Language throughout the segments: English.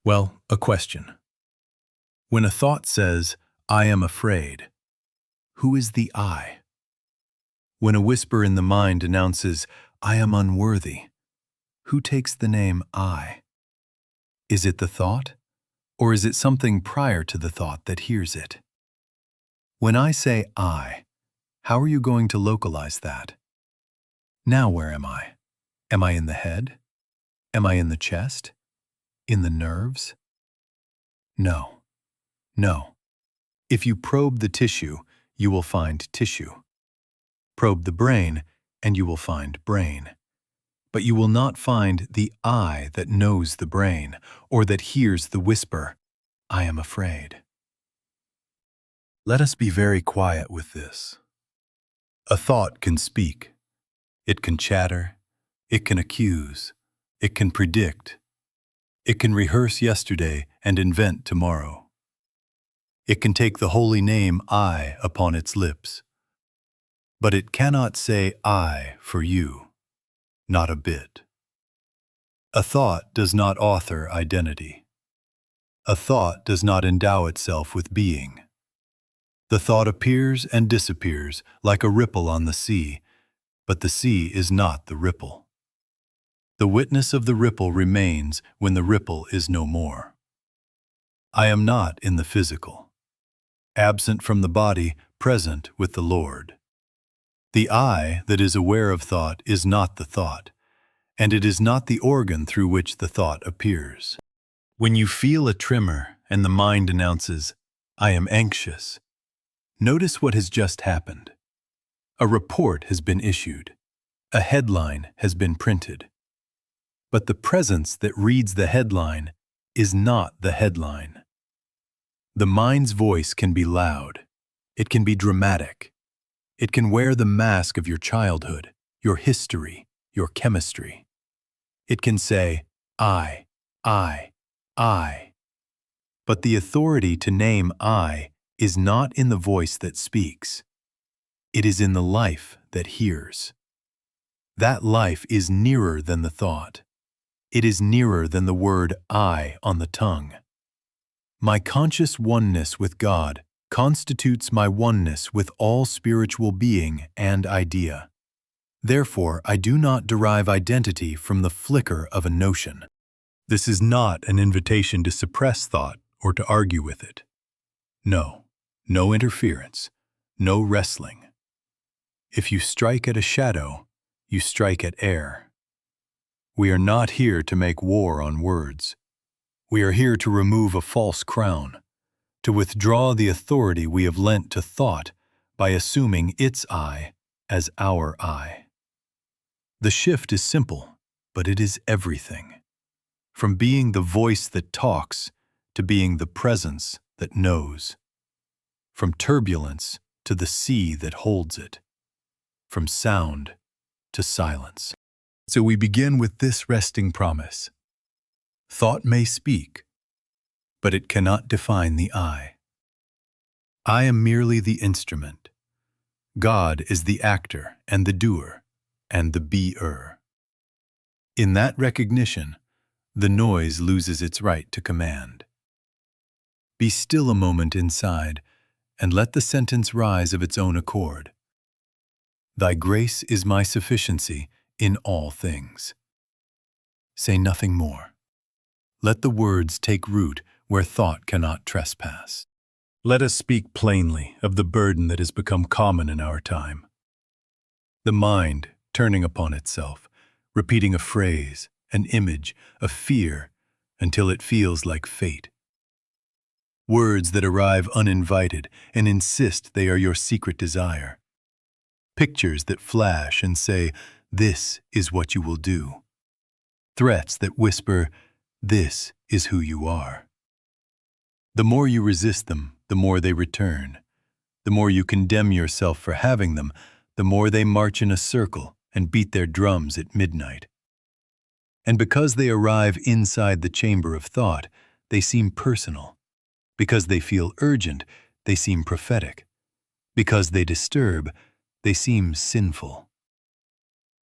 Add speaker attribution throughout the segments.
Speaker 1: Well, a question. When a thought says, I am afraid, who is the I? When a whisper in the mind announces, I am unworthy, who takes the name I? Is it the thought, or is it something prior to the thought that hears it? When I say I, how are you going to localize that? Now where am I? Am I in the head? Am I in the chest? In the nerves? No. No. If you probe the tissue, you will find tissue. Probe the brain, and you will find brain. But you will not find the I that knows the brain, or that hears the whisper, I am afraid. Let us be very quiet with this. A thought can speak. It can chatter. It can accuse. It can predict. It can rehearse yesterday and invent tomorrow. It can take the holy name I upon its lips. But it cannot say I for you, not a bit. A thought does not author identity. A thought does not endow itself with being. The thought appears and disappears like a ripple on the sea, but the sea is not the ripple. The witness of the ripple remains when the ripple is no more. I am not in the physical. Absent from the body, present with the Lord. The I that is aware of thought is not the thought, and it is not the organ through which the thought appears. When you feel a tremor and the mind announces, I am anxious, notice what has just happened. A report has been issued. A headline has been printed. But the presence that reads the headline is not the headline. The mind's voice can be loud. It can be dramatic. It can wear the mask of your childhood, your history, your chemistry. It can say, I. But the authority to name I is not in the voice that speaks. It is in the life that hears. That life is nearer than the thought. It is nearer than the word I on the tongue. My conscious oneness with God constitutes my oneness with all spiritual being and idea. Therefore, I do not derive identity from the flicker of a notion. This is not an invitation to suppress thought or to argue with it. No interference, no wrestling. If you strike at a shadow, you strike at air. We are not here to make war on words. We are here to remove a false crown, to withdraw the authority we have lent to thought by assuming its I as our I. The shift is simple, but it is everything. From being the voice that talks to being the presence that knows. From turbulence to the sea that holds it. From sound to silence. So we begin with this resting promise. Thought may speak, but it cannot define the I. I am merely the instrument. God is the actor and the doer and the beer. In that recognition, the noise loses its right to command. Be still a moment inside and let the sentence rise of its own accord. Thy grace is my sufficiency in all things. Say nothing more. Let the words take root where thought cannot trespass. Let us speak plainly of the burden that has become common in our time. The mind turning upon itself, repeating a phrase, an image, a fear, until it feels like fate. Words that arrive uninvited and insist they are your secret desire. Pictures that flash and say, this is what you will do. Threats that whisper, this is who you are. The more you resist them, the more they return. The more you condemn yourself for having them, the more they march in a circle and beat their drums at midnight. And because they arrive inside the chamber of thought, they seem personal. Because they feel urgent, they seem prophetic. Because they disturb, they seem sinful.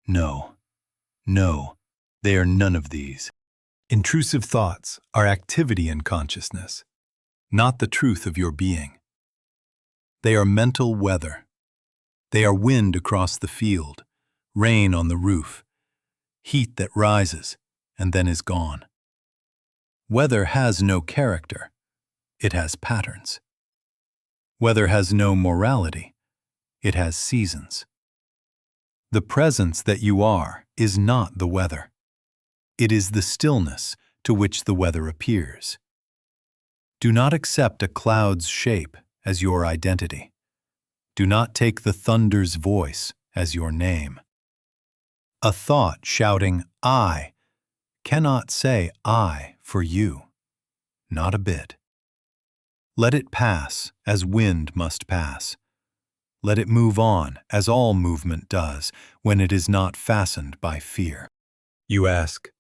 Speaker 1: No, they are none of these. Intrusive thoughts are activity in consciousness, not the truth of your being. They are mental weather. They are wind across the field, rain on the roof, heat that rises and then is gone. Weather has no character. It has patterns. Weather has no morality. It has seasons. The presence that you are is not the weather. It is the stillness to which the weather appears. Do not accept a cloud's shape as your identity. Do not take the thunder's voice as your name. A thought shouting, "I," cannot say "I" for you. Not a bit. Let it pass as wind must pass. Let it move on as all movement does when it is not fastened by fear. You ask,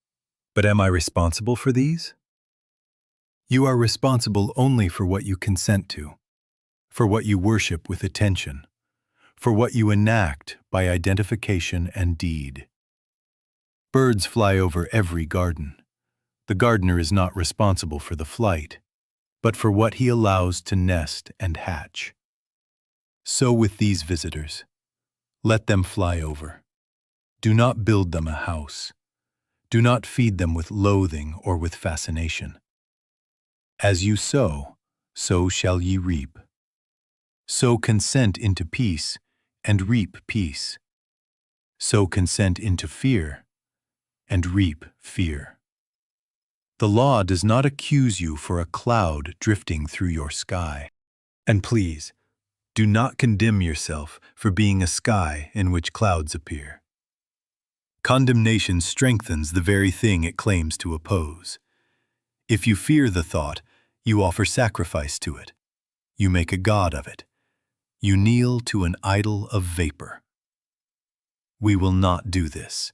Speaker 1: but am I responsible for these? You are responsible only for what you consent to, for what you worship with attention, for what you enact by identification and deed. Birds fly over every garden. The gardener is not responsible for the flight, but for what he allows to nest and hatch. So with these visitors, let them fly over. Do not build them a house. Do not feed them with loathing or with fascination. As you sow, so shall ye reap. Sow consent into peace, and reap peace. Sow consent into fear, and reap fear. The law does not accuse you for a cloud drifting through your sky. And please, do not condemn yourself for being a sky in which clouds appear. Condemnation strengthens the very thing it claims to oppose. If you fear the thought, you offer sacrifice to it. You make a god of it. You kneel to an idol of vapor. We will not do this.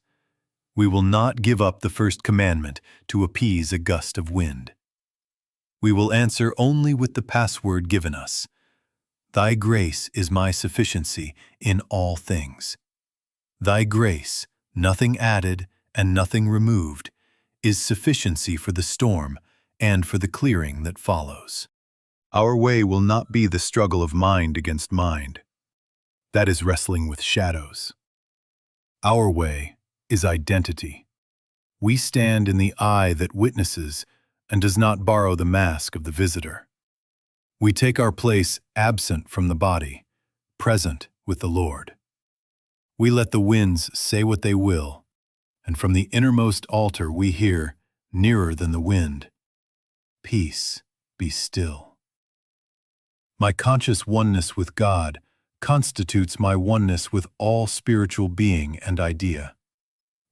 Speaker 1: We will not give up the first commandment to appease a gust of wind. We will answer only with the password given us. Thy grace is my sufficiency in all things. Thy grace, nothing added and nothing removed, is sufficiency for the storm and for the clearing that follows. Our way will not be the struggle of mind against mind. That is wrestling with shadows. Our way is identity. We stand in the eye that witnesses and does not borrow the mask of the visitor. We take our place absent from the body, present with the Lord. We let the winds say what they will, and from the innermost altar we hear, nearer than the wind, "Peace, be still." My conscious oneness with God constitutes my oneness with all spiritual being and idea.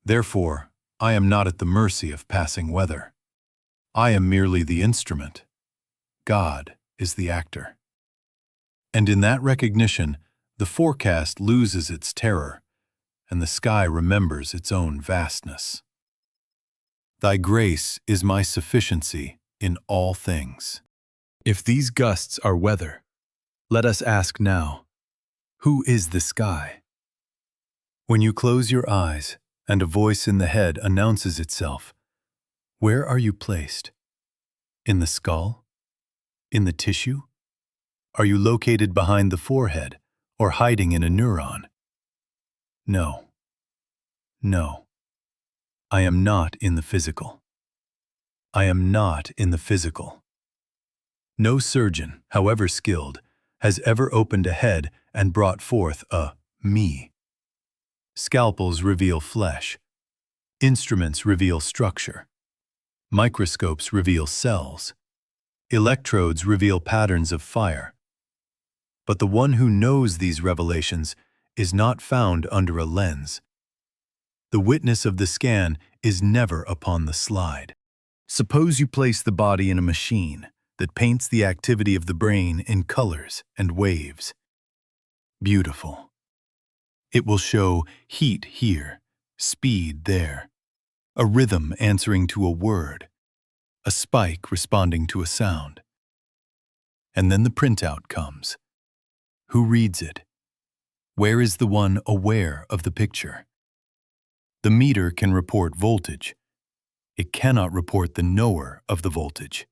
Speaker 1: Therefore, I am not at the mercy of passing weather. I am merely the instrument. God is the actor. And in that recognition, the forecast loses its terror, and the sky remembers its own vastness. Thy grace is my sufficiency in all things. If these gusts are weather, let us ask now, who is the sky? When you close your eyes and a voice in the head announces itself, where are you placed? In the skull? In the tissue? Are you located behind the forehead or hiding in a neuron? No. No. I am not in the physical. I am not in the physical. No surgeon, however skilled, has ever opened a head and brought forth a me. Scalpels reveal flesh. Instruments reveal structure. Microscopes reveal cells. Electrodes reveal patterns of fire. But the one who knows these revelations is not found under a lens. The witness of the scan is never upon the slide. Suppose you place the body in a machine that paints the activity of the brain in colors and waves. Beautiful. It will show heat here, speed there, a rhythm answering to a word, a spike responding to a sound. And then the printout comes. Who reads it? Where is the one aware of the picture? The meter can report voltage. It cannot report the knower of the voltage.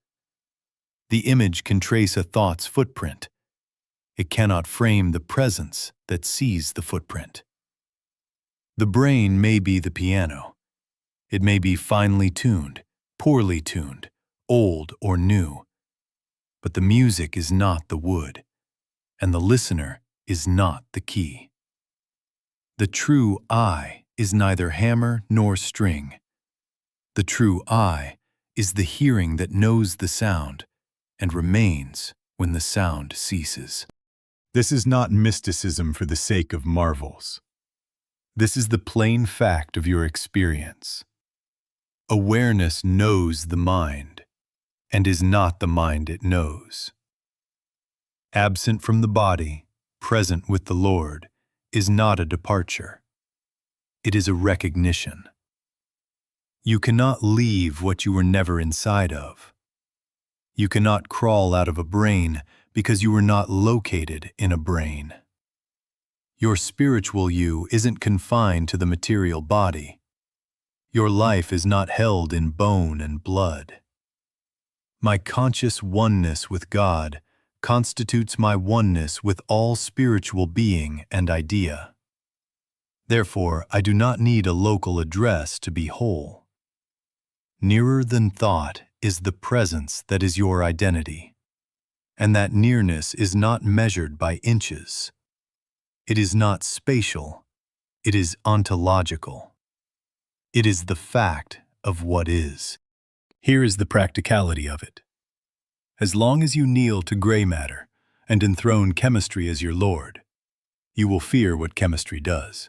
Speaker 1: The image can trace a thought's footprint. It cannot frame the presence that sees the footprint. The brain may be the piano. It may be finely tuned, poorly tuned, old or new. But the music is not the wood, and the listener is not the key. The true I is neither hammer nor string. The true I is the hearing that knows the sound and remains when the sound ceases. This is not mysticism for the sake of marvels. This is the plain fact of your experience. Awareness knows the mind, and is not the mind it knows. Absent from the body, present with the Lord, is not a departure. It is a recognition. You cannot leave what you were never inside of. You cannot crawl out of a brain because you were not located in a brain. Your spiritual you isn't confined to the material body. Your life is not held in bone and blood. My conscious oneness with God constitutes my oneness with all spiritual being and idea. Therefore, I do not need a local address to be whole. Nearer than thought is the presence that is your identity, and that nearness is not measured by inches. It is not spatial, it is ontological. It is the fact of what is. Here is the practicality of it. As long as you kneel to gray matter and enthrone chemistry as your Lord, you will fear what chemistry does.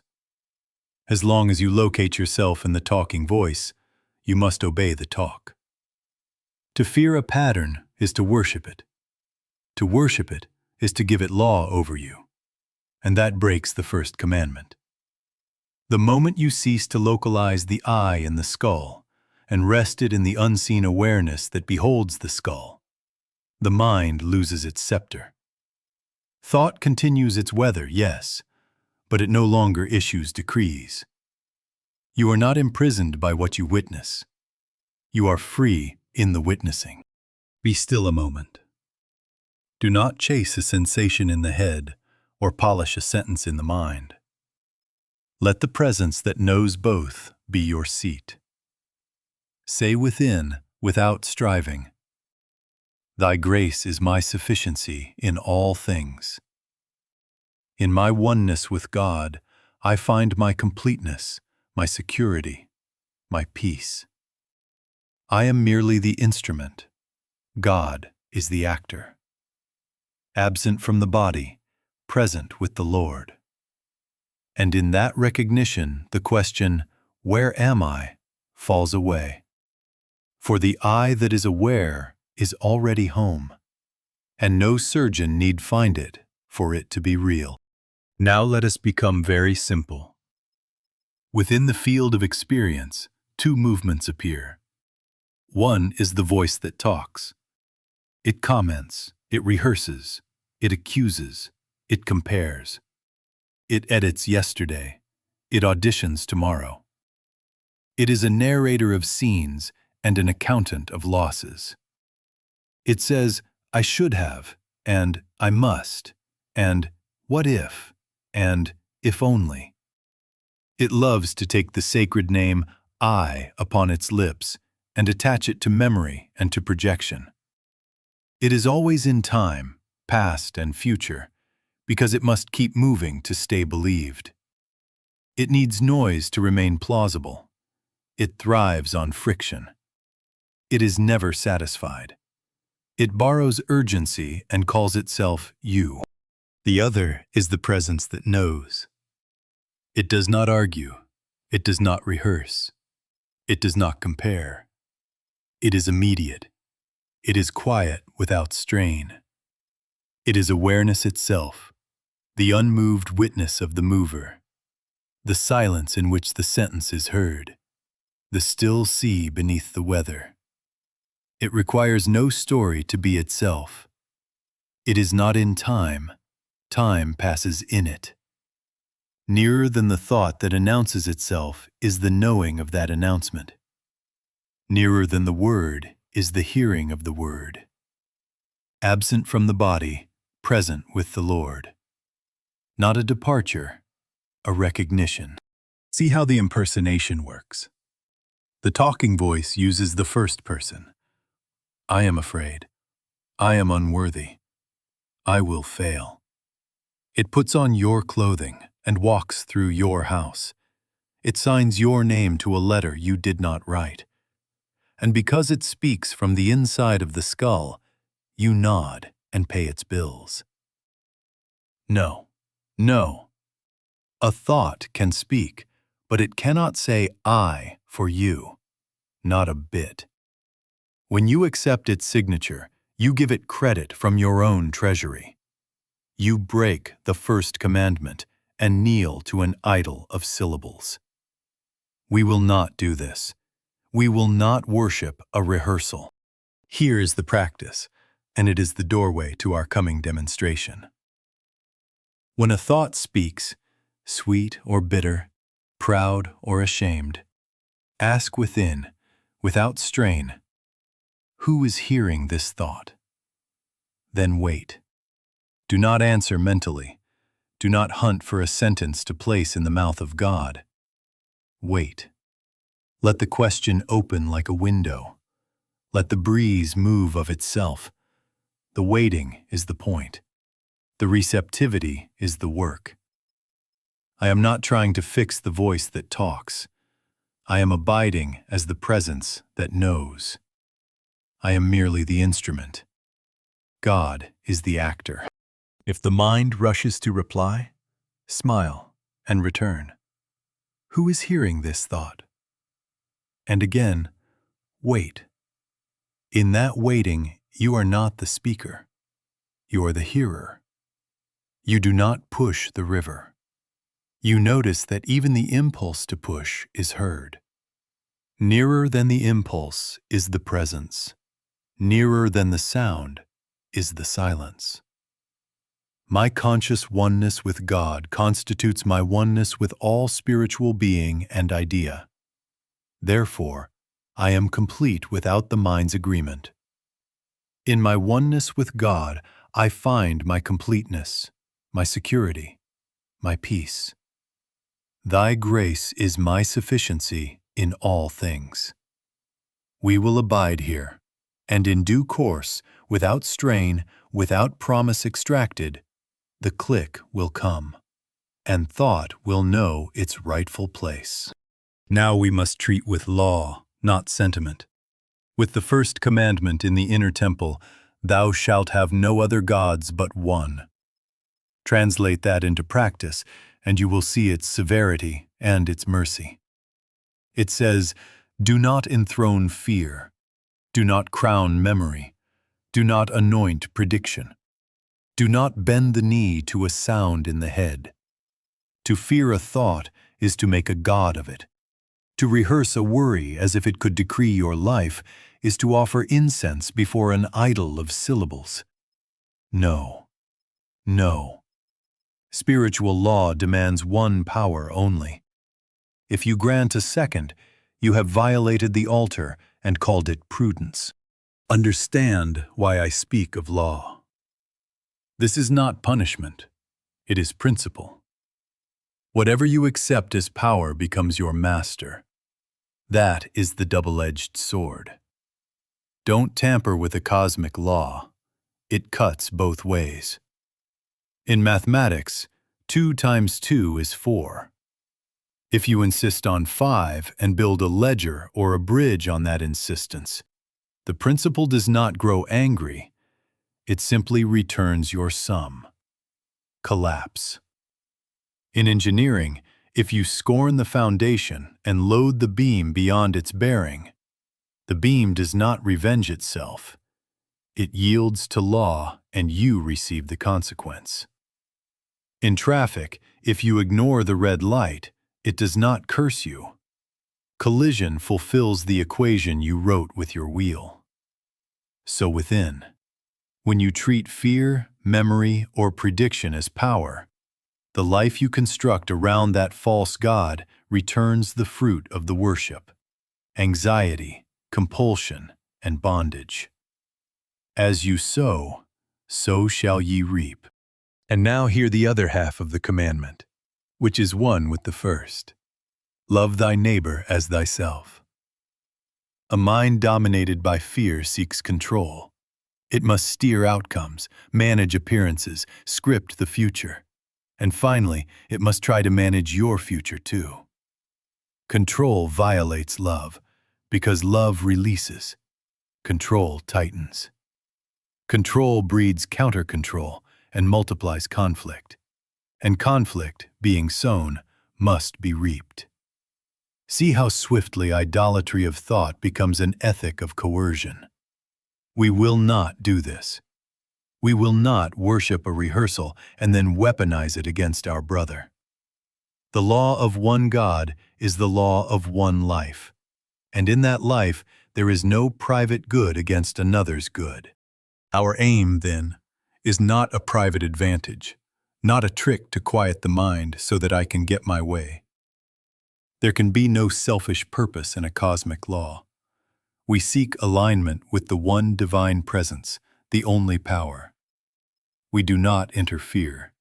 Speaker 1: As long as you locate yourself in the talking voice, you must obey the talk. To fear a pattern is to worship it. To worship it is to give it law over you, and that breaks the first commandment. The moment you cease to localize the I in the skull and rest it in the unseen awareness that beholds the skull, the mind loses its scepter. Thought continues its weather, yes, but it no longer issues decrees. You are not imprisoned by what you witness. You are free in the witnessing. Be still a moment. Do not chase a sensation in the head or polish a sentence in the mind. Let the presence that knows both be your seat. Say within, without striving, Thy grace is my sufficiency in all things. In my oneness with God, I find my completeness, my security, my peace. I am merely the instrument. God is the actor. Absent from the body, present with the Lord. And in that recognition, the question, "Where am I?" falls away. For the I that is aware is already home, and no surgeon need find it for it to be real. Now let us become very simple. Within the field of experience, two movements appear. One is the voice that talks. It comments, it rehearses, it accuses, it compares. It edits yesterday, it auditions tomorrow. It is a narrator of scenes and an accountant of losses. It says, "I should have," and "I must," and "what if," and "if only." It loves to take the sacred name I upon its lips and attach it to memory and to projection. It is always in time, past and future, because it must keep moving to stay believed. It needs noise to remain plausible. It thrives on friction. It is never satisfied. It borrows urgency and calls itself you. The other is the presence that knows. It does not argue. It does not rehearse. It does not compare. It is immediate. It is quiet without strain. It is awareness itself, the unmoved witness of the mover, the silence in which the sentence is heard, the still sea beneath the weather. It requires no story to be itself. It is not in time. Time passes in it. Nearer than the thought that announces itself is the knowing of that announcement. Nearer than the word is the hearing of the word. Absent from the body, present with the Lord. Not a departure, a recognition. See how the impersonation works. The talking voice uses the first person. I am afraid. I am unworthy. I will fail. It puts on your clothing and walks through your house. It signs your name to a letter you did not write. And because it speaks from the inside of the skull, you nod and pay its bills. No, no. A thought can speak, but it cannot say I for you. Not a bit. When you accept its signature, you give it credit from your own treasury. You break the first commandment and kneel to an idol of syllables. We will not do this. We will not worship a rehearsal. Here is the practice, and it is the doorway to our coming demonstration. When a thought speaks, sweet or bitter, proud or ashamed, ask within, without strain, who is hearing this thought? Then wait. Do not answer mentally. Do not hunt for a sentence to place in the mouth of God. Wait. Let the question open like a window. Let the breeze move of itself. The waiting is the point. The receptivity is the work. I am not trying to fix the voice that talks. I am abiding as the presence that knows. I am merely the instrument. God is the actor. If the mind rushes to reply, smile and return. Who is hearing this thought? And again, wait. In that waiting, you are not the speaker. You are the hearer. You do not push the river. You notice that even the impulse to push is heard. Nearer than the impulse is the presence. Nearer than the sound is the silence. My conscious oneness with God constitutes my oneness with all spiritual being and idea. Therefore, I am complete without the mind's agreement. In my oneness with God, I find my completeness, my security, my peace. Thy grace is my sufficiency in all things. We will abide here, and in due course, without strain, without promise extracted, the click will come, and thought will know its rightful place. Now we must treat with law, not sentiment. With the first commandment in the inner temple, thou shalt have no other gods but one. Translate that into practice, and you will see its severity and its mercy. It says, do not enthrone fear. Do not crown memory. Do not anoint prediction. Do not bend the knee to a sound in the head. To fear a thought is to make a god of it. To rehearse a worry as if it could decree your life is to offer incense before an idol of syllables. No, no. Spiritual law demands one power only. If you grant a second, you have violated the altar and called it prudence. Understand why I speak of law. This is not punishment. It is principle. Whatever you accept as power becomes your master. That is the double-edged sword. Don't tamper with a cosmic law. It cuts both ways. In mathematics, 2 times 2 is 4. If you insist on 5 and build a ledger or a bridge on that insistence, the principle does not grow angry. It simply returns your sum. Collapse. In engineering, if you scorn the foundation and load the beam beyond its bearing, the beam does not revenge itself. It yields to law and you receive the consequence. In traffic, if you ignore the red light, it does not curse you. Collision fulfills the equation you wrote with your wheel. So within, when you treat fear, memory, or prediction as power, the life you construct around that false god returns the fruit of the worship: anxiety, compulsion, and bondage. As you sow, so shall ye reap. And now hear the other half of the commandment, which is one with the first. Love thy neighbor as thyself. A mind dominated by fear seeks control. It must steer outcomes, manage appearances, script the future. And finally, it must try to manage your future too. Control violates love, because love releases. Control tightens. Control breeds counter-control and multiplies conflict. And conflict, being sown, must be reaped. See how swiftly idolatry of thought becomes an ethic of coercion. We will not do this. We will not worship a rehearsal and then weaponize it against our brother. The law of one God is the law of one life, and in that life there is no private good against another's good. Our aim, then, is not a private advantage, not a trick to quiet the mind so that I can get my way. There can be no selfish purpose in a cosmic law. We seek alignment with the one divine presence, the only power. We do not interfere.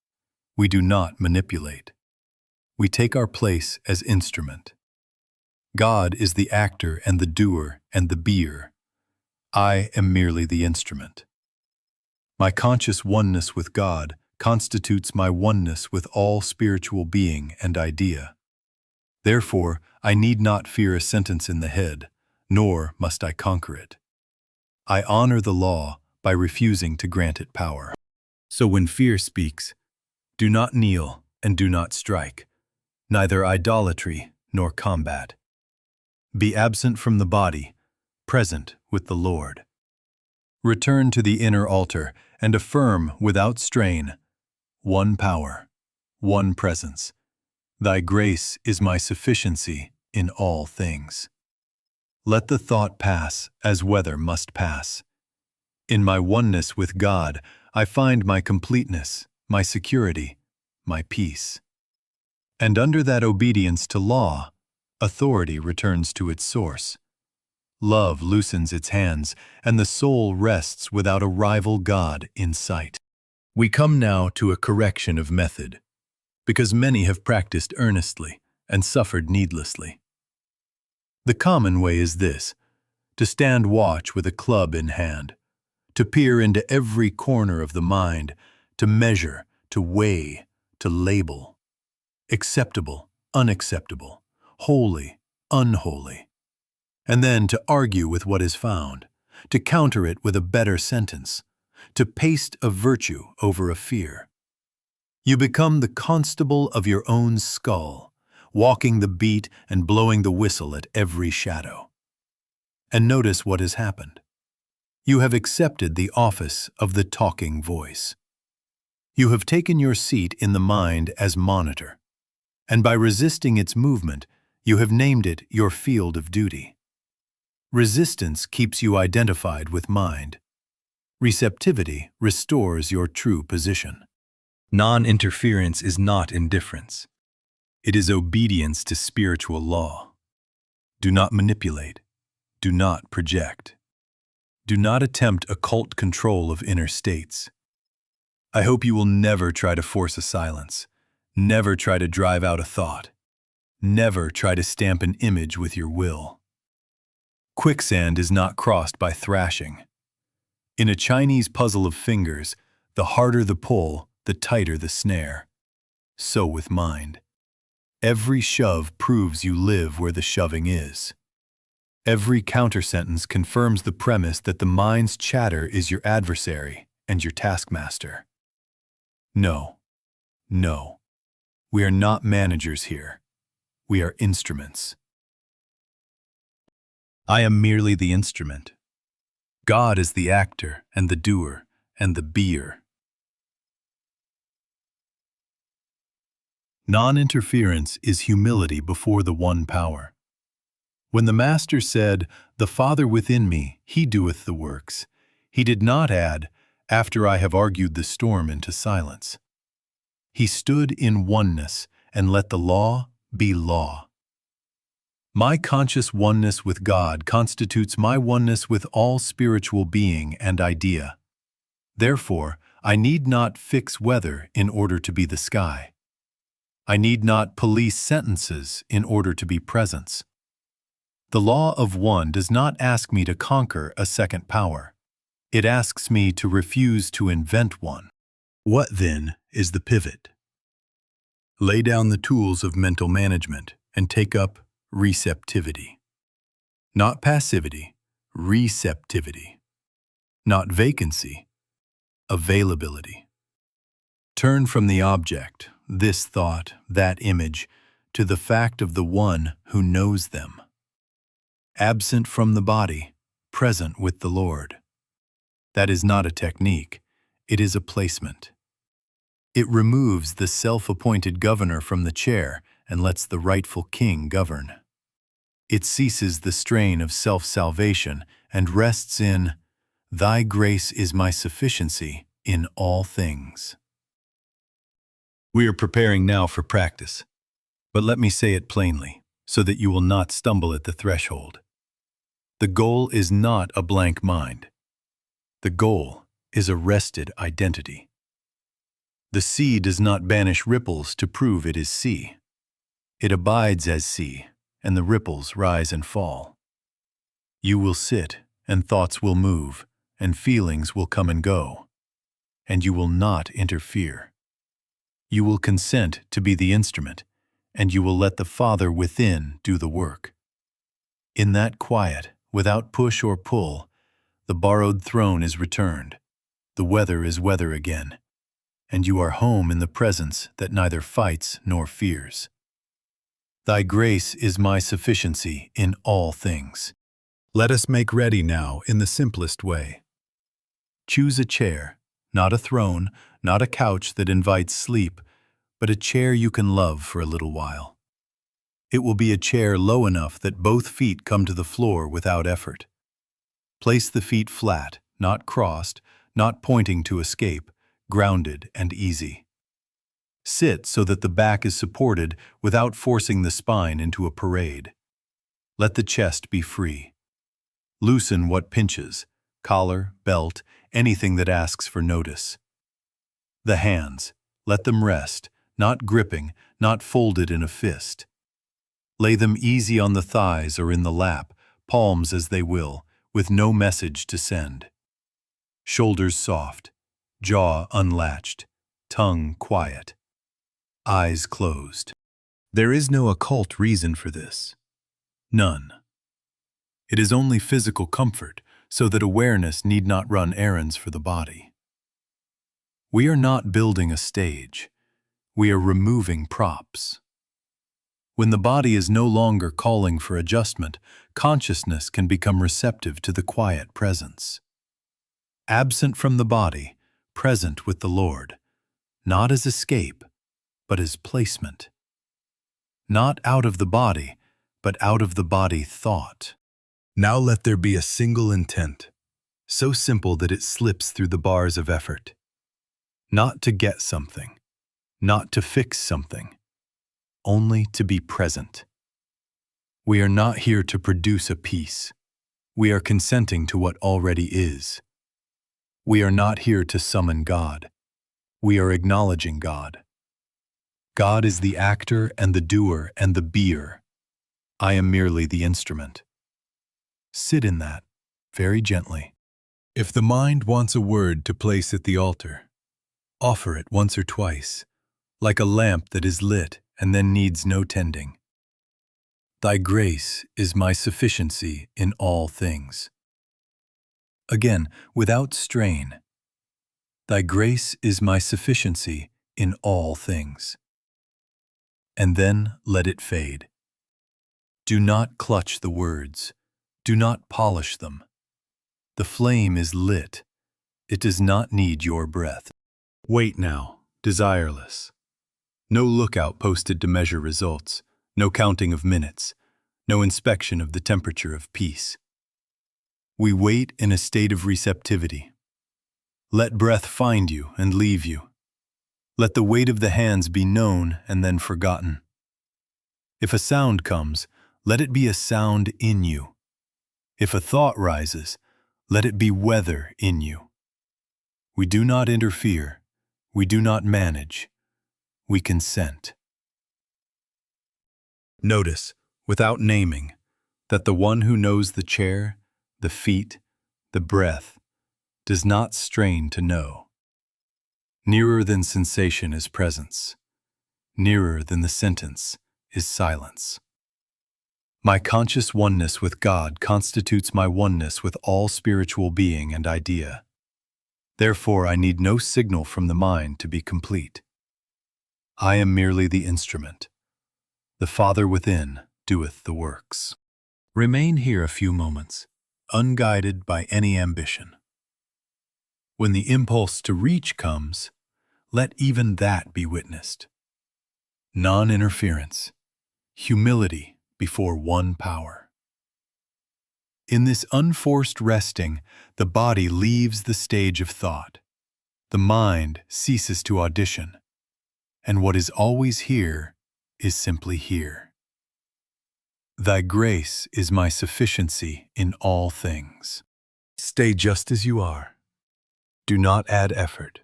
Speaker 1: We do not manipulate. We take our place as instrument. God is the actor and the doer and the beer. I am merely the instrument. My conscious oneness with God constitutes my oneness with all spiritual being and idea. Therefore, I need not fear a sentence in the head, nor must I conquer it. I honor the law by refusing to grant it power. So when fear speaks, do not kneel and do not strike, neither idolatry nor combat. Be absent from the body, present with the Lord. Return to the inner altar and affirm without strain, one power, one presence. Thy grace is my sufficiency in all things. Let the thought pass as weather must pass. In my oneness with God, I find my completeness, my security, my peace. And under that obedience to law, authority returns to its source. Love loosens its hands, and the soul rests without a rival God in sight. We come now to a correction of method, because many have practiced earnestly and suffered needlessly. The common way is this: to stand watch with a club in hand, to peer into every corner of the mind, to measure, to weigh, to label. Acceptable, unacceptable, holy, unholy. And then to argue with what is found, to counter it with a better sentence, to paste a virtue over a fear. You become the constable of your own skull, walking the beat and blowing the whistle at every shadow. And notice what has happened. You have accepted the office of the talking voice. You have taken your seat in the mind as monitor, and by resisting its movement, you have named it your field of duty. Resistance keeps you identified with mind. Receptivity restores your true position. Non-interference is not indifference. It is obedience to spiritual law. Do not manipulate. Do not project. Do not attempt occult control of inner states. I hope you will never try to force a silence. Never try to drive out a thought. Never try to stamp an image with your will. Quicksand is not crossed by thrashing. In a Chinese puzzle of fingers, the harder the pull, the tighter the snare. So with mind. Every shove proves you live where the shoving is. Every counter-sentence confirms the premise that the mind's chatter is your adversary and your taskmaster. No, no. We are not managers here. We are instruments. I am merely the instrument. God is the actor and the doer and the beer. Non-interference is humility before the one power. When the Master said, "The Father within me, he doeth the works," he did not add, "after I have argued the storm into silence." He stood in oneness and let the law be law. My conscious oneness with God constitutes my oneness with all spiritual being and idea. Therefore, I need not fix weather in order to be the sky. I need not police sentences in order to be presence. The law of one does not ask me to conquer a second power. It asks me to refuse to invent one. What, then, is the pivot? Lay down the tools of mental management and take up receptivity. Not passivity, receptivity. Not vacancy, availability. Turn from the object, this thought, that image, to the fact of the one who knows them. Absent from the body, present with the Lord. That is not a technique, it is a placement. It removes the self-appointed governor from the chair and lets the rightful king govern. It ceases the strain of self-salvation and rests in, "Thy grace is my sufficiency in all things." We are preparing now for practice, but let me say it plainly, so that you will not stumble at the threshold. The goal is not a blank mind. The goal is a rested identity. The sea does not banish ripples to prove it is sea. It abides as sea, and the ripples rise and fall. You will sit, and thoughts will move, and feelings will come and go, and you will not interfere. You will consent to be the instrument, and you will let the Father within do the work. In that quiet, without push or pull, the borrowed throne is returned, the weather is weather again, and you are home in the presence that neither fights nor fears. Thy grace is my sufficiency in all things. Let us make ready now in the simplest way. Choose a chair, not a throne, not a couch that invites sleep, but a chair you can love for a little while. It will be a chair low enough that both feet come to the floor without effort. Place the feet flat, not crossed, not pointing to escape, grounded and easy. Sit so that the back is supported without forcing the spine into a parade. Let the chest be free. Loosen what pinches, collar, belt, anything that asks for notice. The hands, let them rest, not gripping, not folded in a fist. Lay them easy on the thighs or in the lap, palms as they will, with no message to send. Shoulders soft, jaw unlatched, tongue quiet. Eyes closed. There is no occult reason for this. None. It is only physical comfort, so that awareness need not run errands for the body. We are not building a stage. We are removing props. When the body is no longer calling for adjustment, consciousness can become receptive to the quiet presence. Absent from the body, present with the Lord, not as escape, but as placement. Not out of the body, but out of the body thought. Now let there be a single intent, so simple that it slips through the bars of effort. Not to get something, not to fix something, only to be present. We are not here to produce a piece. We are consenting to what already is. We are not here to summon God. We are acknowledging God. God is the actor and the doer and the beer. I am merely the instrument. Sit in that, very gently. If the mind wants a word to place at the altar, offer it once or twice, like a lamp that is lit and then needs no tending. Thy grace is my sufficiency in all things. Again, without strain. Thy grace is my sufficiency in all things. And then let it fade. Do not clutch the words. Do not polish them. The flame is lit. It does not need your breath. Wait now, desireless. No lookout posted to measure results, no counting of minutes, no inspection of the temperature of peace. We wait in a state of receptivity. Let breath find you and leave you. Let the weight of the hands be known and then forgotten. If a sound comes, let it be a sound in you. If a thought rises, let it be weather in you. We do not interfere. We do not manage. We consent. Notice, without naming, that the one who knows the chair, the feet, the breath, does not strain to know. Nearer than sensation is presence. Nearer than the sentence is silence. My conscious oneness with God constitutes my oneness with all spiritual being and idea. Therefore, I need no signal from the mind to be complete. I am merely the instrument. The Father within doeth the works. Remain here a few moments, unguided by any ambition. When the impulse to reach comes, let even that be witnessed. Non-interference, humility before one power. In this unforced resting, the body leaves the stage of thought. The mind ceases to audition, and what is always here is simply here. Thy grace is my sufficiency in all things. Stay just as you are. Do not add effort.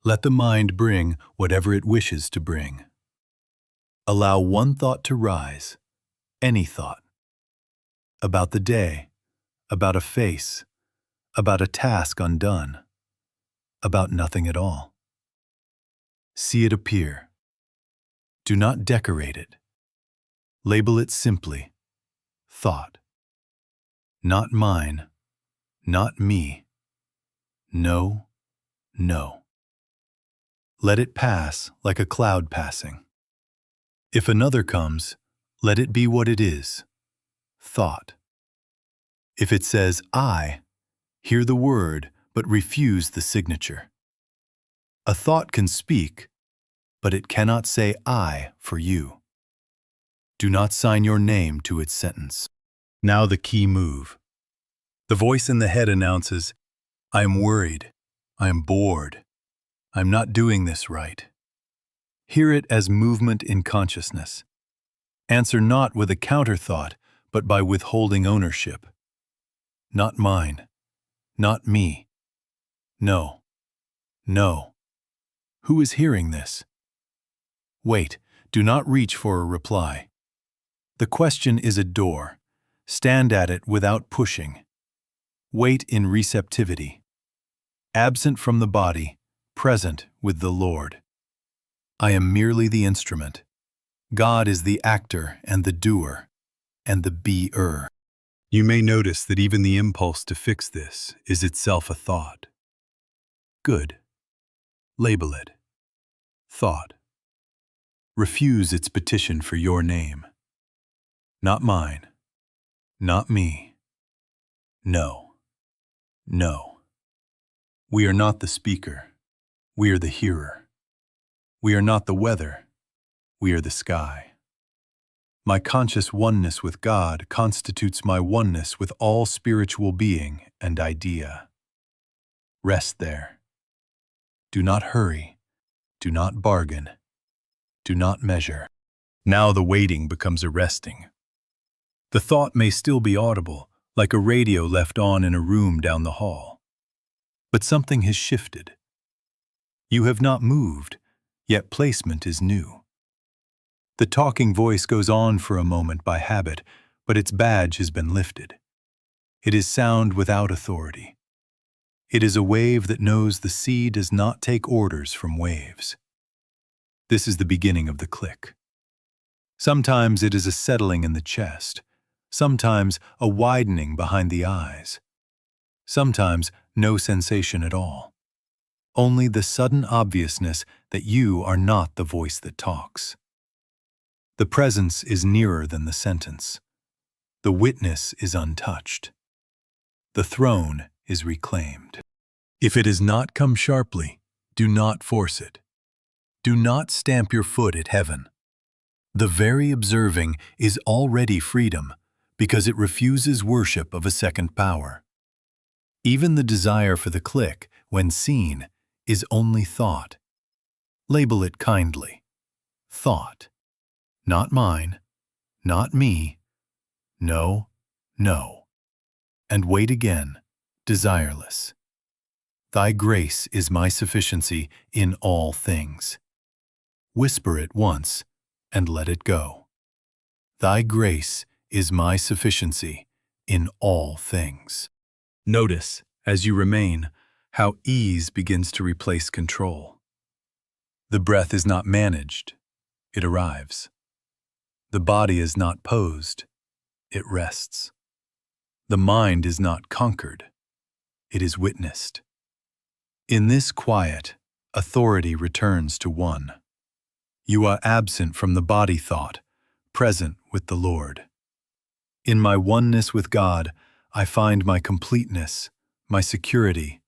Speaker 1: Let the mind bring whatever it wishes to bring. Allow one thought to rise, any thought. About the day, about a face, about a task undone, about nothing at all. See it appear. Do not decorate it. Label it simply, thought. Not mine, not me. No, no. Let it pass like a cloud passing. If another comes, let it be what it is, thought. If it says I, hear the word but refuse the signature. A thought can speak, but it cannot say I for you. Do not sign your name to its sentence. Now the key move. The voice in the head announces, I am worried, I am bored, I'm not doing this right. Hear it as movement in consciousness. Answer not with a counter-thought, but by withholding ownership. Not mine, not me. No, no. Who is hearing this? Wait, do not reach for a reply. The question is a door. Stand at it without pushing. Wait in receptivity. Absent from the body, present with the Lord. I am merely the instrument. God is the actor and the doer, and the beer. You may notice that even the impulse to fix this is itself a thought. Good. Label it. Thought. Refuse its petition for your name. Not mine. Not me. No. No. We are not the speaker. We are the hearer. We are not the weather. We are the sky. My conscious oneness with God constitutes my oneness with all spiritual being and idea. Rest there. Do not hurry. Do not bargain. Do not measure. Now the waiting becomes a resting. The thought may still be audible, like a radio left on in a room down the hall. But something has shifted. You have not moved, yet placement is new. The talking voice goes on for a moment by habit, but its badge has been lifted. It is sound without authority. It is a wave that knows the sea does not take orders from waves. This is the beginning of the click. Sometimes it is a settling in the chest, sometimes a widening behind the eyes, sometimes no sensation at all. Only the sudden obviousness that you are not the voice that talks. The presence is nearer than the sentence. The witness is untouched. The throne is reclaimed. If it has not come sharply, do not force it. Do not stamp your foot at heaven. The very observing is already freedom, because it refuses worship of a second power. Even the desire for the click, when seen, is only thought. Label it kindly. Thought. Not mine, not me, no, no. And wait again, desireless. Thy grace is my sufficiency in all things. Whisper it once, and let it go. Thy grace is my sufficiency in all things. Notice, as you remain, how ease begins to replace control. The breath is not managed, it arrives. The body is not posed, it rests. The mind is not conquered, it is witnessed. In this quiet, authority returns to one. You are absent from the body thought, present with the Lord. In my oneness with God, I find my completeness, my security,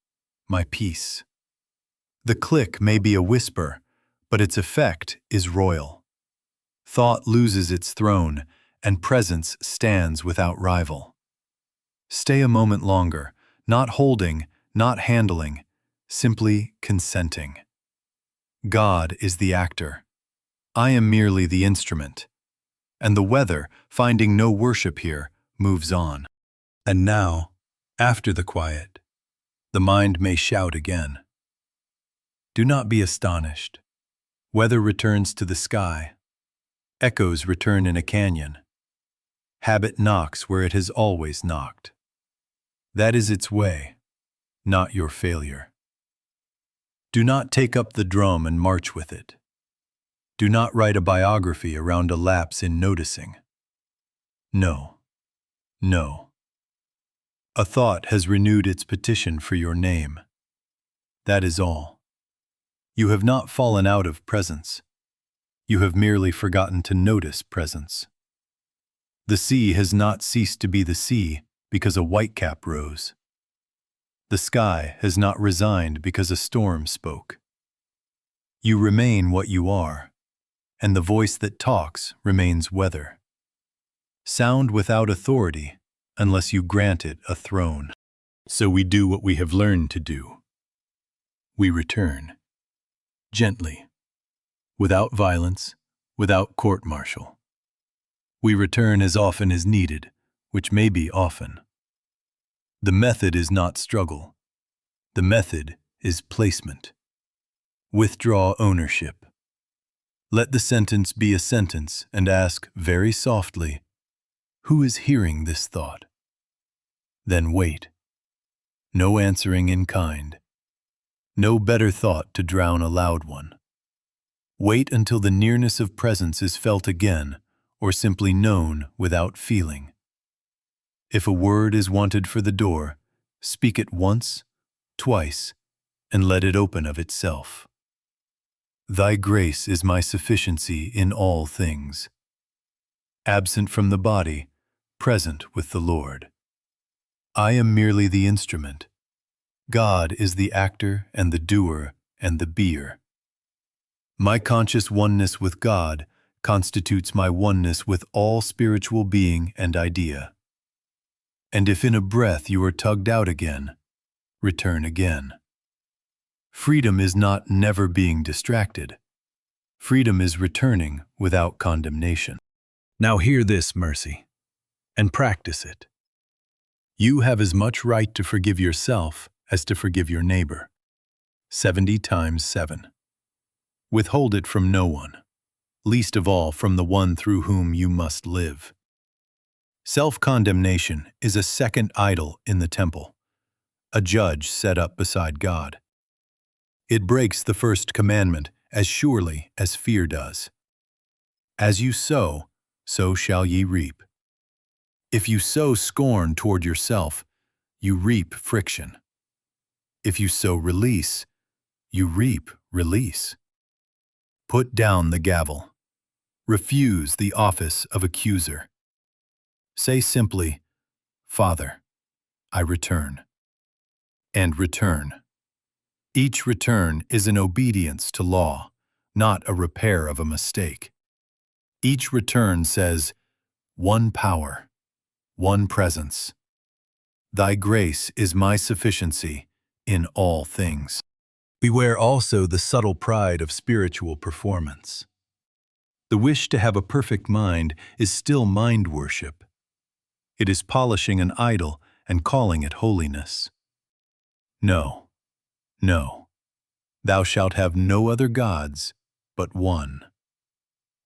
Speaker 1: my peace. The click may be a whisper, but its effect is royal. Thought loses its throne, and presence stands without rival. Stay a moment longer, not holding, not handling, simply consenting. God is the actor. I am merely the instrument. And the weather, finding no worship here, moves on. And now, after the quiet, the mind may shout again. Do not be astonished. Weather returns to the sky. Echoes return in a canyon. Habit knocks where it has always knocked. That is its way, not your failure. Do not take up the drum and march with it. Do not write a biography around a lapse in noticing. No, no. A thought has renewed its petition for your name. That is all. You have not fallen out of presence. You have merely forgotten to notice presence. The sea has not ceased to be the sea because a whitecap rose. The sky has not resigned because a storm spoke. You remain what you are, and the voice that talks remains weather. Sound without authority unless you grant it a throne. So we do what we have learned to do. We return. Gently, without violence, without court-martial. We return as often as needed, which may be often. The method is not struggle. The method is placement. Withdraw ownership. Let the sentence be a sentence and ask very softly, who is hearing this thought? Then wait. No answering in kind. No better thought to drown a loud one. Wait until the nearness of presence is felt again, or simply known without feeling. If a word is wanted for the door, speak it once, twice, and let it open of itself. Thy grace is my sufficiency in all things. Absent from the body, present with the Lord. I am merely the instrument. God is the actor and the doer and the beer. My conscious oneness with God constitutes my oneness with all spiritual being and idea. And if in a breath you are tugged out again, return again. Freedom is not never being distracted. Freedom is returning without condemnation. Now hear this, mercy, and practice it. You have as much right to forgive yourself as to forgive your neighbor. 70 times 7. Withhold it from no one, least of all from the one through whom you must live. Self-condemnation is a second idol in the temple, a judge set up beside God. It breaks the first commandment as surely as fear does. As you sow, so shall ye reap. If you sow scorn toward yourself, you reap friction. If you sow release, you reap release. Put down the gavel. Refuse the office of accuser. Say simply, Father, I return. And return. Each return is an obedience to law, not a repair of a mistake. Each return says, one power, one presence. Thy grace is my sufficiency in all things. Beware also the subtle pride of spiritual performance. The wish to have a perfect mind is still mind worship. It is polishing an idol and calling it holiness. No, no. Thou shalt have no other gods but one.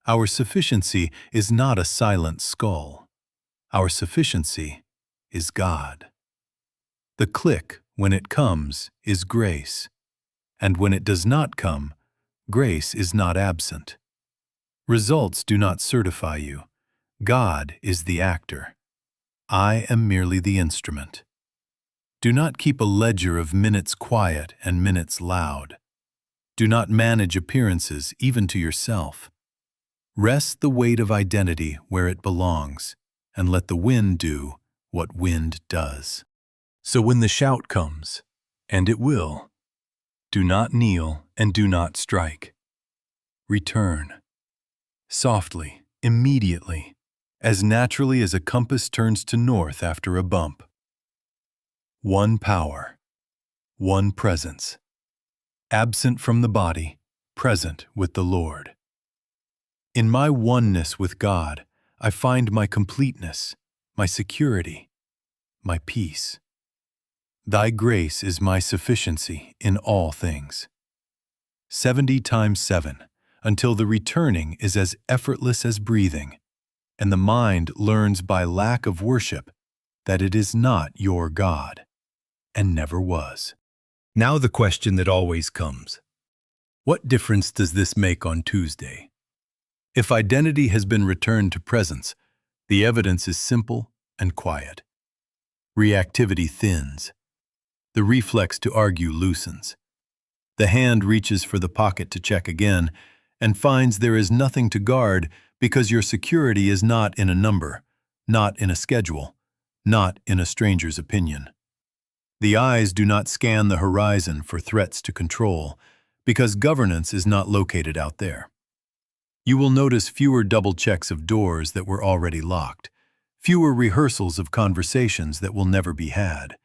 Speaker 1: Our sufficiency is not a silent skull. Our sufficiency is God. The click, when it comes, is grace, and when it does not come, grace is not absent. Results do not certify you. God is the actor. I am merely the instrument. Do not keep a ledger of minutes quiet and minutes loud. Do not manage appearances even to yourself. Rest the weight of identity where it belongs, and let the wind do what wind does. So when the shout comes, and it will, do not kneel and do not strike. Return. Softly, immediately, as naturally as a compass turns to north after a bump. One power, one presence, absent from the body, present with the Lord. In my oneness with God, I find my completeness, my security, my peace. Thy grace is my sufficiency in all things. 70 times 7, until the returning is as effortless as breathing, and the mind learns by lack of worship that it is not your God, and never was. Now the question that always comes. What difference does this make on Tuesday? If identity has been returned to presence, the evidence is simple and quiet. Reactivity thins. The reflex to argue loosens. The hand reaches for the pocket to check again and finds there is nothing to guard because your security is not in a number, not in a schedule, not in a stranger's opinion. The eyes do not scan the horizon for threats to control because governance is not located out there. You will notice fewer double checks of doors that were already locked, fewer rehearsals of conversations that will never be had,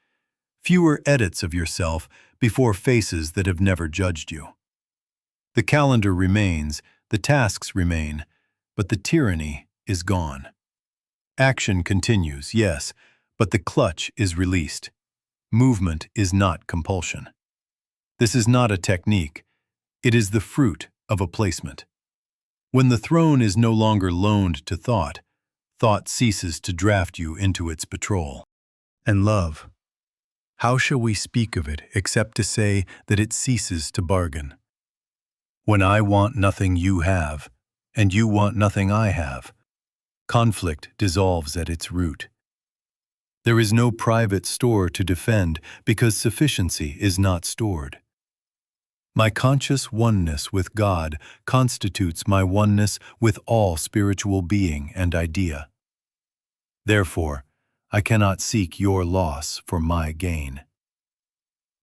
Speaker 1: fewer edits of yourself before faces that have never judged you. The calendar remains, the tasks remain, but the tyranny is gone. Action continues, yes, but the clutch is released. Movement is not compulsion. This is not a technique. It is the fruit of a placement. When the throne is no longer loaned to thought, thought ceases to draft you into its patrol. And love. How shall we speak of it except to say that it ceases to bargain? When I want nothing you have, and you want nothing I have, conflict dissolves at its root. There is no private store to defend because sufficiency is not stored. My conscious oneness with God constitutes my oneness with all spiritual being and idea. Therefore, I cannot seek your loss for my gain.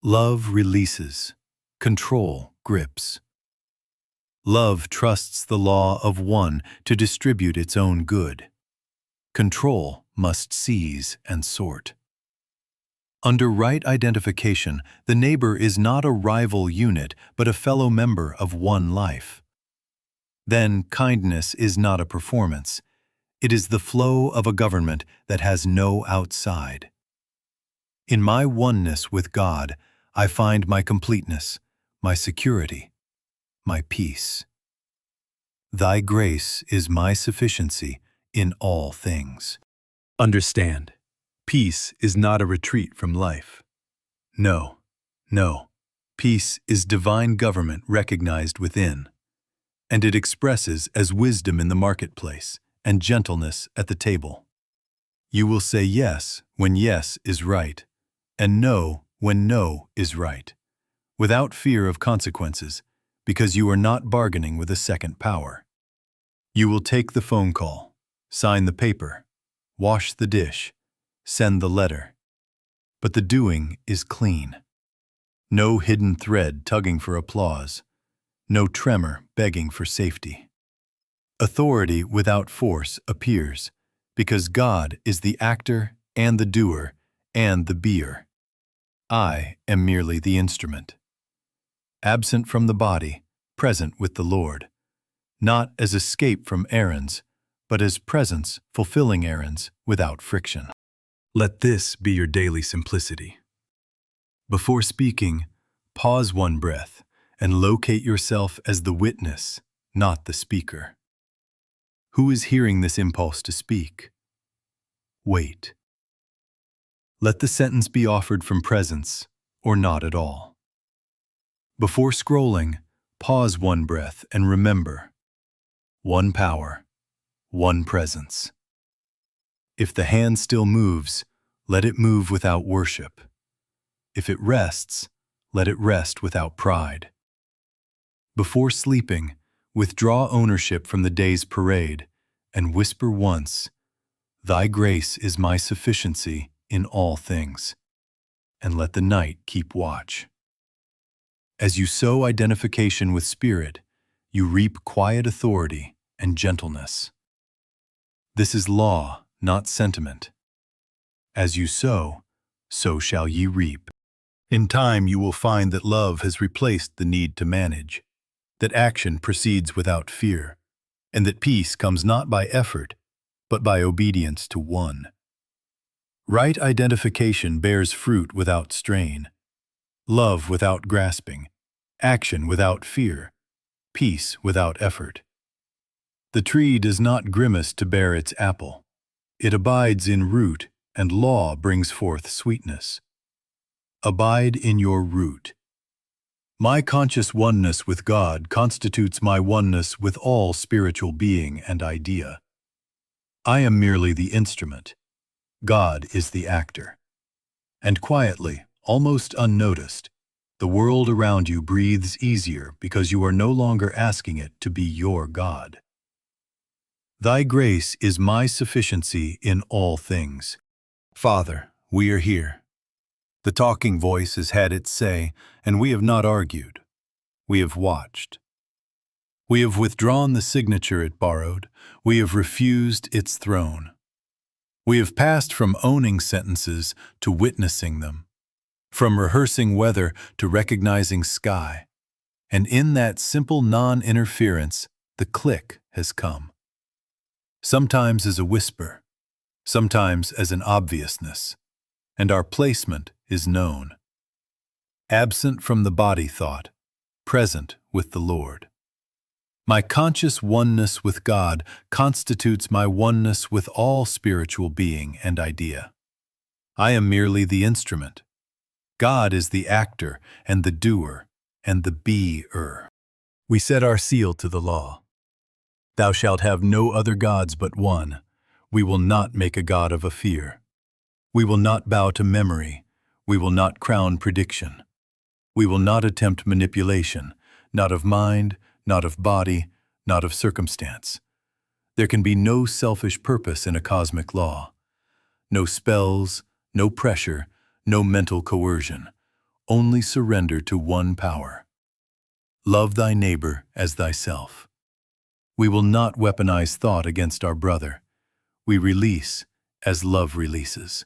Speaker 1: Love releases, control grips. Love trusts the law of one to distribute its own good. Control must seize and sort. Under right identification, the neighbor is not a rival unit, but a fellow member of one life. Then kindness is not a performance. It is the flow of a government that has no outside. In my oneness with God, I find my completeness, my security, my peace. Thy grace is my sufficiency in all things. Understand. Peace is not a retreat from life. No, no. Peace is divine government recognized within, and it expresses as wisdom in the marketplace and gentleness at the table. You will say yes when yes is right, and no when no is right, without fear of consequences, because you are not bargaining with a second power. You will take the phone call, sign the paper, wash the dish, send the letter. But the doing is clean. No hidden thread tugging for applause. No tremor begging for safety. Authority without force appears, because God is the actor and the doer and the beer. I am merely the instrument. Absent from the body, present with the Lord. not as escape from errands, but as presence fulfilling errands without friction. Let this be your daily simplicity. Before speaking, pause one breath and locate yourself as the witness, not the speaker. Who is hearing this impulse to speak? Wait. Let the sentence be offered from presence or not at all. Before scrolling, pause one breath and remember: one power, one presence. If the hand still moves, let it move without worship. If it rests, let it rest without pride. Before sleeping, withdraw ownership from the day's parade and whisper once, "Thy grace is my sufficiency in all things," and let the night keep watch. As you sow identification with spirit, you reap quiet authority and gentleness. This is law, not sentiment. As you sow, so shall ye reap. In time you will find that love has replaced the need to manage, that action proceeds without fear, and that peace comes not by effort, but by obedience to one. Right identification bears fruit without strain, love without grasping, action without fear, peace without effort. The tree does not grimace to bear its apple. It abides in root, and law brings forth sweetness. Abide in your root. My conscious oneness with God constitutes my oneness with all spiritual being and idea. I am merely the instrument. God is the actor. And quietly, almost unnoticed, the world around you breathes easier because you are no longer asking it to be your God. Thy grace is my sufficiency in all things. Father, we are here. The talking voice has had its say, and we have not argued. We have watched. We have withdrawn the signature it borrowed. We have refused its throne. We have passed from owning sentences to witnessing them, from rehearsing weather to recognizing sky. And in that simple non-interference, the click has come. Sometimes as a whisper, sometimes as an obviousness, and our placement is known. Absent from the body thought, present with the Lord. My conscious oneness with God constitutes my oneness with all spiritual being and idea. I am merely the instrument. God is the actor and the doer and the be-er. We set our seal to the law. Thou shalt have no other gods but one. We will not make a god of a fear. We will not bow to memory. We will not crown prediction. We will not attempt manipulation, not of mind, not of body, not of circumstance. There can be no selfish purpose in a cosmic law. No spells, no pressure, no mental coercion. Only surrender to one power. Love thy neighbor as thyself. We will not weaponize thought against our brother. We release as love releases.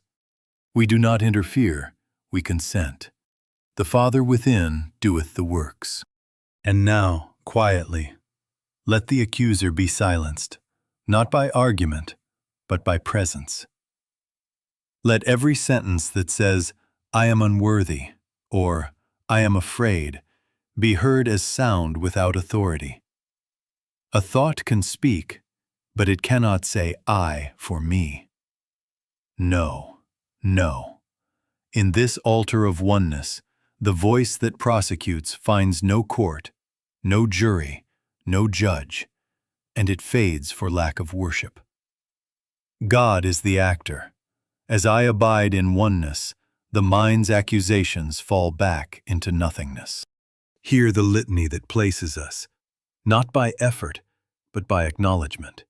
Speaker 1: We do not interfere, we consent. The Father within doeth the works. And now, quietly, let the accuser be silenced, not by argument, but by presence. Let every sentence that says, "I am unworthy," or "I am afraid," be heard as sound without authority. A thought can speak, but it cannot say "I" for me. No, no. In this altar of oneness, the voice that prosecutes finds no court, no jury, no judge, and it fades for lack of worship. God is the actor. As I abide in oneness, the mind's accusations fall back into nothingness. Hear the litany that places us, not by effort, but by acknowledgement.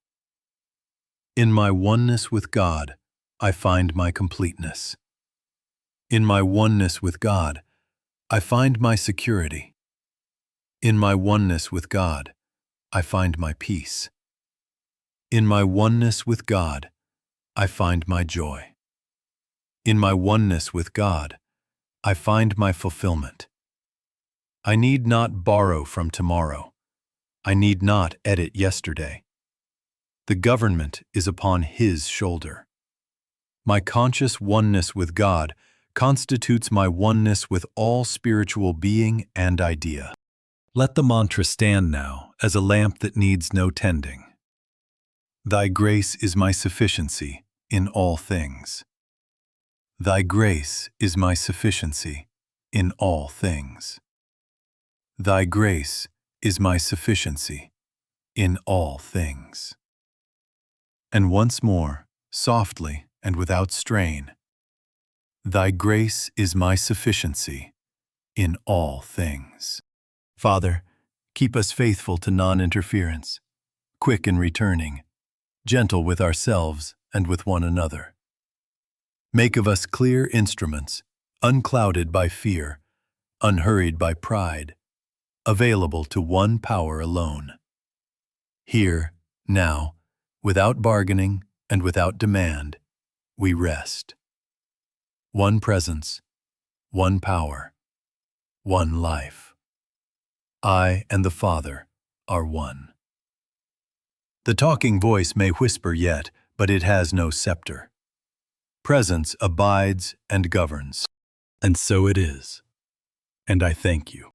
Speaker 1: In my oneness with God, I find my completeness. In my oneness with God, I find my security. In my oneness with God, I find my peace. In my oneness with God, I find my joy. In my oneness with God, I find my fulfillment. I need not borrow from tomorrow. I need not edit yesterday. The government is upon His shoulder. My conscious oneness with God constitutes my oneness with all spiritual being and idea. Let the mantra stand now as a lamp that needs no tending. Thy grace is my sufficiency in all things. Thy grace is my sufficiency in all things. Thy grace is my sufficiency in all things. And once more, softly and without strain, Thy grace is my sufficiency in all things. Father, keep us faithful to non-interference, quick in returning, gentle with ourselves and with one another. Make of us clear instruments, unclouded by fear, unhurried by pride, available to one power alone. Here, now, without bargaining and without demand, we rest. One presence, one power, one life. I and the Father are one. The talking voice may whisper yet, but it has no scepter. Presence abides and governs. And so it is. And I thank you.